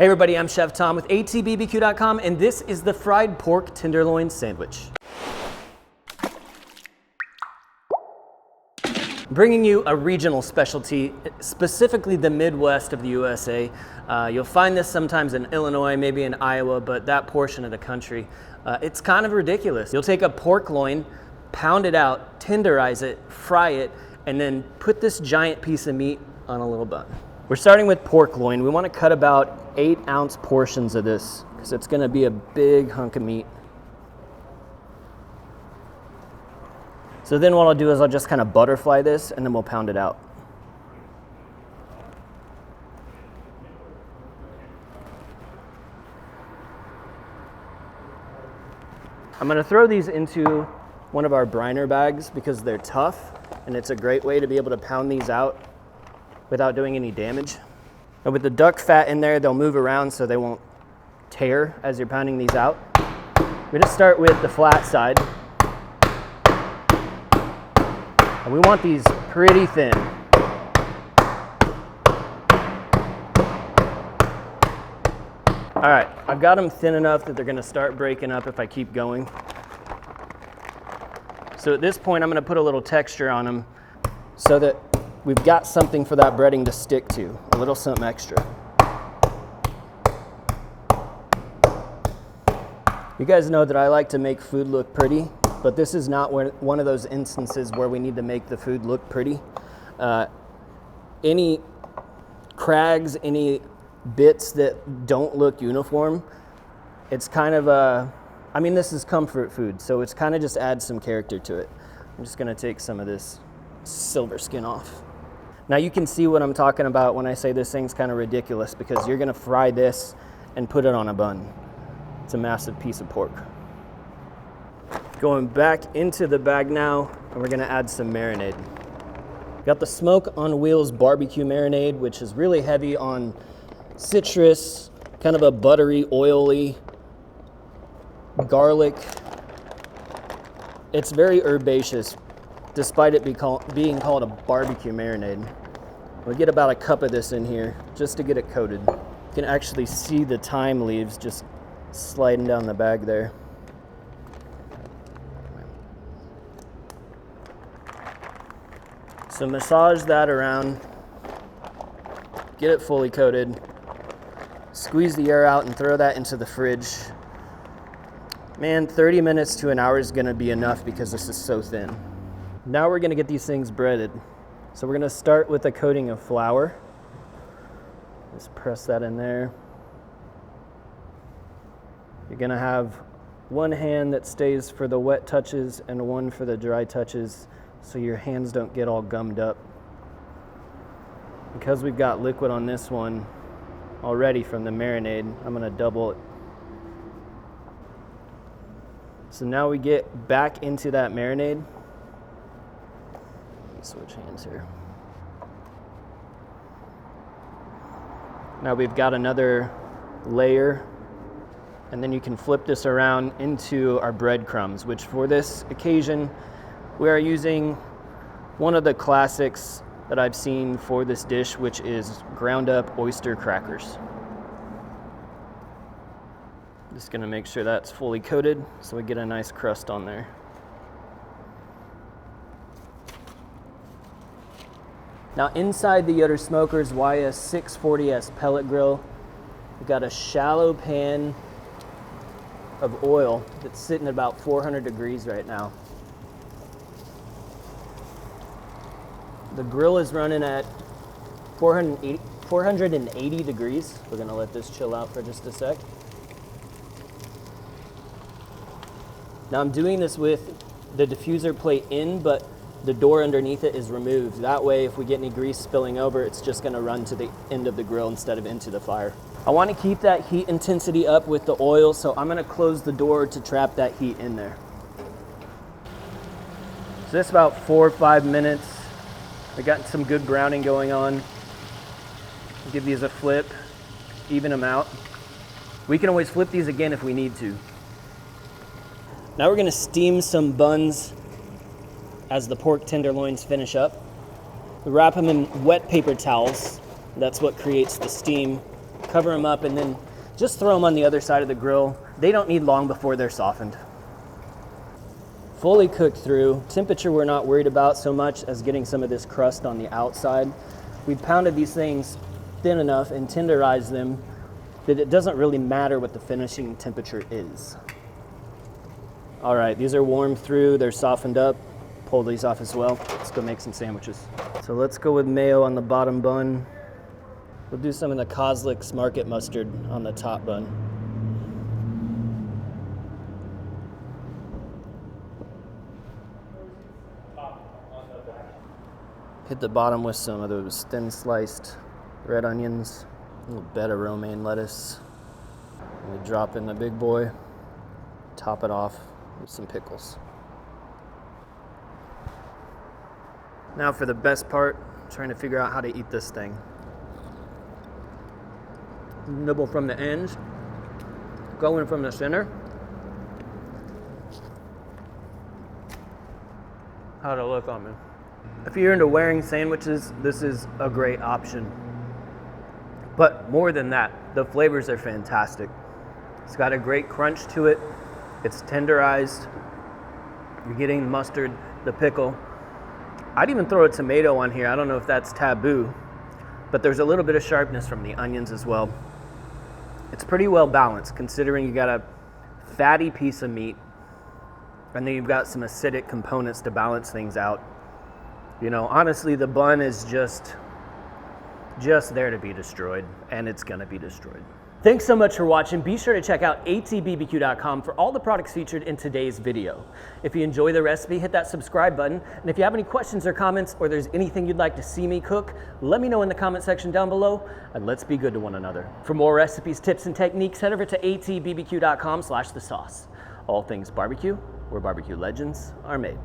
Hey everybody, I'm Chef Tom with atbbq.com, and this is the fried pork tenderloin sandwich. Bringing you a regional specialty, specifically the Midwest of the USA. You'll find this sometimes in Illinois, maybe in Iowa, but that portion of the country, it's kind of ridiculous. You'll take a pork loin, pound it out, tenderize it, fry it, and then put this giant piece of meat on a little bun. We're starting with pork loin. We want to cut about 8-ounce portions of this because it's going to be a big hunk of meat. So then what I'll do is I'll just kind of butterfly this and then we'll pound it out. I'm going to throw these into one of our briner bags because they're tough and it's a great way to be able to pound these out without doing any damage. And with the duck fat in there, they'll move around so they won't tear as you're pounding these out. We're going to start with the flat side. And we want these pretty thin. All right, I've got them thin enough that they're going to start breaking up if I keep going. So at this point, I'm going to put a little texture on them so that we've got something for that breading to stick to, a little something extra. You guys know that I like to make food look pretty, but this is not one of those instances where we need to make the food look pretty. Any crags, any bits that don't look uniform, it's kind of this is comfort food, so it's kind of just adds some character to it. I'm just gonna take some of this silver skin off. Now you can see what I'm talking about when I say this thing's kind of ridiculous because you're gonna fry this and put it on a bun. It's a massive piece of pork. Going back into the bag now, and we're gonna add some marinade. Got the Smoke on Wheels barbecue marinade, which is really heavy on citrus, kind of a buttery, oily, garlic. It's very herbaceous, despite it being called a barbecue marinade. We'll get about a cup of this in here just to get it coated. You can actually see the thyme leaves just sliding down the bag there. So massage that around, get it fully coated, squeeze the air out and throw that into the fridge. Man, 30 minutes to an hour is gonna be enough because this is so thin. Now we're gonna get these things breaded. So we're gonna start with a coating of flour. Just press that in there. You're gonna have one hand that stays for the wet touches and one for the dry touches so your hands don't get all gummed up. Because we've got liquid on this one already from the marinade, I'm gonna double it. So now we get back into that marinade. Switch hands here. Now we've got another layer, and then you can flip this around into our breadcrumbs, which for this occasion, we are using one of the classics that I've seen for this dish, which is ground up oyster crackers. Just gonna make sure that's fully coated so we get a nice crust on there. Now inside the Yoder Smokers YS640s pellet grill, we've got a shallow pan of oil that's sitting at about 400 degrees right now. The grill is running at 480 degrees. We're gonna let this chill out for just a sec. Now I'm doing this with the diffuser plate in, but the door underneath it is removed. That way, if we get any grease spilling over, it's just gonna run to the end of the grill instead of into the fire. I wanna keep that heat intensity up with the oil, so I'm gonna close the door to trap that heat in there. So this is about 4 or 5 minutes. I got some good browning going on. Give these a flip, even them out. We can always flip these again if we need to. Now we're gonna steam some buns as the pork tenderloins finish up. We wrap them in wet paper towels. That's what creates the steam. cover them up, and then just throw them on the other side of the grill. They don't need long before they're softened. Fully cooked through. Temperature we're not worried about so much as getting some of this crust on the outside. We've pounded these things thin enough and tenderized them that it doesn't really matter what the finishing temperature is. All right, these are warmed through, they're softened up. Pull these off as well. Let's go make some sandwiches. So let's go with mayo on the bottom bun. We'll do some of the Kozlik's market mustard on the top bun. Hit the bottom with some of those thin sliced red onions, a little bed of romaine lettuce. And we drop in the big boy, top it off with some pickles. Now for the best part, trying to figure out how to eat this thing. Nibble from the ends, go in from the center. How'd it look on me? If you're into wearing sandwiches, this is a great option. But more than that, the flavors are fantastic. It's got a great crunch to it. It's tenderized. You're getting mustard, the pickle. I'd even throw a tomato on here. I don't know if that's taboo, but there's a little bit of sharpness from the onions as well. It's pretty well balanced considering you got a fatty piece of meat and then you've got some acidic components to balance things out. You know, honestly, the bun is just there to be destroyed, and it's gonna be destroyed. Thanks so much for watching. Be sure to check out atbbq.com for all the products featured in today's video. If you enjoy the recipe, hit that subscribe button. And if you have any questions or comments, or there's anything you'd like to see me cook, let me know in the comment section down below, and let's be good to one another. For more recipes, tips, and techniques, head over to atbbq.com/thesauce. All things barbecue, where barbecue legends are made.